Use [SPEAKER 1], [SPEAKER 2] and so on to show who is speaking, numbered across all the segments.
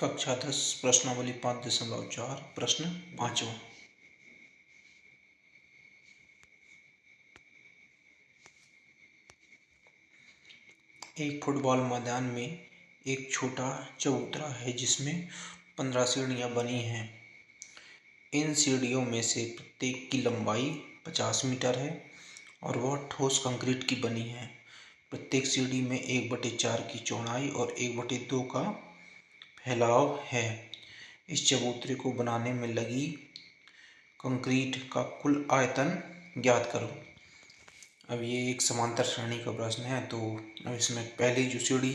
[SPEAKER 1] कक्षा 10 प्रश्नावली 5.4 प्रश्न 5वां। एक फुटबॉल मैदान में एक छोटा चबूतरा है जिसमें 15 सीढ़ियां बनी हैं। इन सीढ़ियों में से प्रत्येक की लंबाई 50 मीटर है और वह ठोस कंक्रीट की बनी है। प्रत्येक सीढ़ी में 1/4 की चौड़ाई और 1/2 का फैलाव है। इस चबूतरे को बनाने में लगी कंक्रीट का कुल आयतन ज्ञात करो। अब ये एक समांतर श्रेणी का प्रश्न है, तो अब इसमें पहली जो सीढ़ी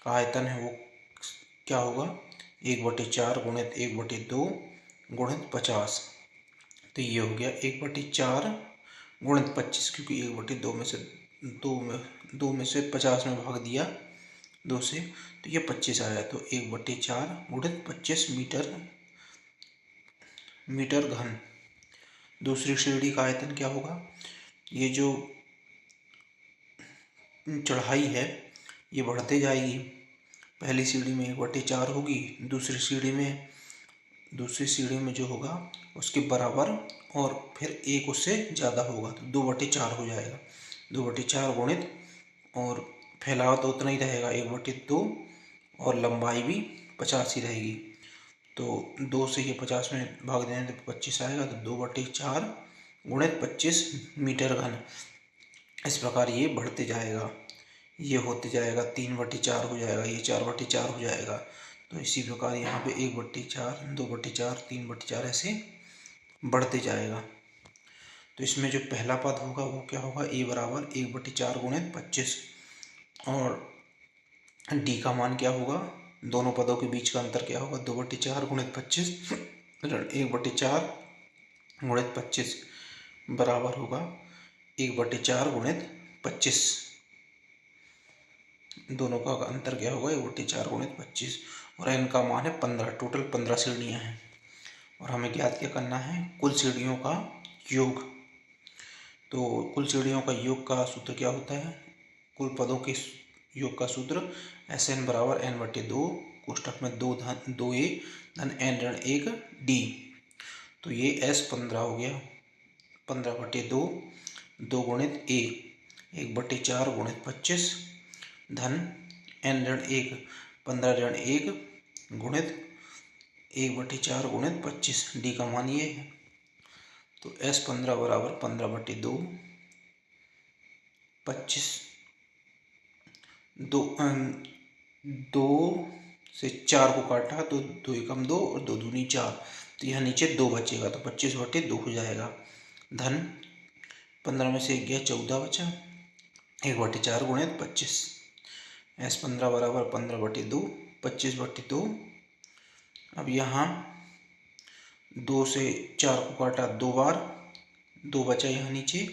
[SPEAKER 1] का आयतन है वो क्या होगा, 1/4 गुणित 1/2 गुणित 50। तो ये हो गया 1/4 गुणित 25, क्योंकि 1/2 में से 2 में से 50 में भाग दिया 2 से, तो ये 25 आया। तो 1/4 गुणित 25 मीटर घन। दूसरी सीढ़ी का आयतन क्या होगा, ये जो चढ़ाई है ये बढ़ते जाएगी। पहली सीढ़ी में 1/4 होगी, दूसरी सीढ़ी में जो होगा उसके बराबर और फिर एक उससे ज़्यादा होगा, तो 2/4 हो जाएगा। 2/4 गुणित और फैलाव तो उतना ही रहेगा 1/2 और लंबाई भी 50 ही रहेगी। तो 2 से ये 50 में भाग देने तो 25 आएगा, तो 2/4 गुणित 25 मीटर घन। इस प्रकार ये बढ़ते जाएगा, ये होते जाएगा 3/4 हो जाएगा, ये 4/4 हो जाएगा। तो इसी प्रकार यहाँ पे 1/4 2/4 3/4 ऐसे बढ़ते जाएगा। तो इसमें जो पहला पद होगा वो क्या होगा, a बराबर 1/4 गुणित 25 और d का मान क्या होगा, दोनों पदों के बीच का अंतर क्या होगा, 2/4 गुणित 25 1/4 गुणित 25 बराबर होगा 1/4 गुणित 25। दोनों का अंतर क्या होगा, 1/4 गुणित 25 और n का मान है 15। टोटल 15 सीढ़ियाँ हैं और हमें ज्ञात क्या करना है, कुल सीढ़ियों का योग। तो कुल सीढ़ियों का योग का सूत्र क्या होता है, कुल पदों के योग का सूत्र Sn बराबर n/2 कोष्ठक में 2a धन n ऋण 1 d। तो ये S15 हो गया, 15/2 2 गुणित a 1/4 गुणित 25 धन n ऋण 1 15 ऋण 1 गुणित 1/4 गुणित 25, डी का मान ये है। तो S15 बराबर 15/2 25 2 से 4 को काटा तो 2 एकम 2 और 2 दूनी 4, तो यहाँ नीचे 2 बचेगा, तो 25/2 हो जाएगा। धन 15 में से 1 गया 14 बचा, 1/4 गुणित 25। S15 बराबर 15/2 25/2। अब यहाँ 2 से 4 को काटा 2 बार, 2 बचा यहाँ नीचे,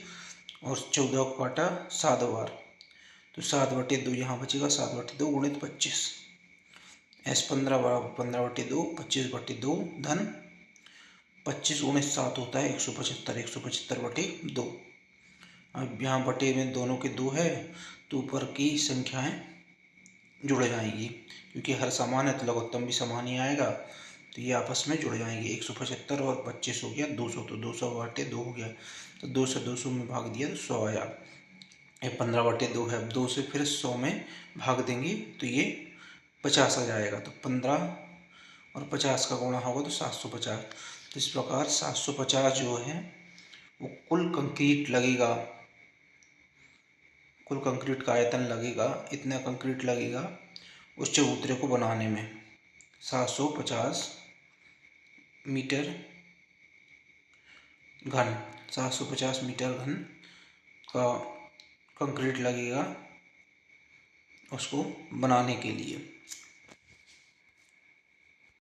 [SPEAKER 1] और 14 को काटा 7 बार, तो 7/2 यहाँ बचेगा, 7/2 गुणित 25। S15 बराबर 15/2 25/2 धन 25 गुणित 7 होता है 175, 175/2। अब यहाँ बटे में दोनों के 2 है, तो ऊपर की संख्याएं जुड़ जाएंगी, क्योंकि हर समान है तो लघुत्तम भी समान ही आएगा, तो ये आपस में जुड़ जाएंगे। 175 और 25 हो गया 200, तो 200/2 हो गया, तो 2 से 200 में भाग दिया तो 100 आया। ये 15/2 है, 2 से फिर 100 में भाग देंगे तो ये 50 आ जाएगा। तो 15 और 50 का गुणा होगा तो 750। तो इस प्रकार 750 जो है वो कुल कंक्रीट लगेगा, कुल कंक्रीट का आयतन लगेगा, इतना कंक्रीट लगेगा उस चबूतरे को बनाने में। 750 मीटर घन, 750 मीटर घन का कंक्रीट लगेगा उसको बनाने के लिए।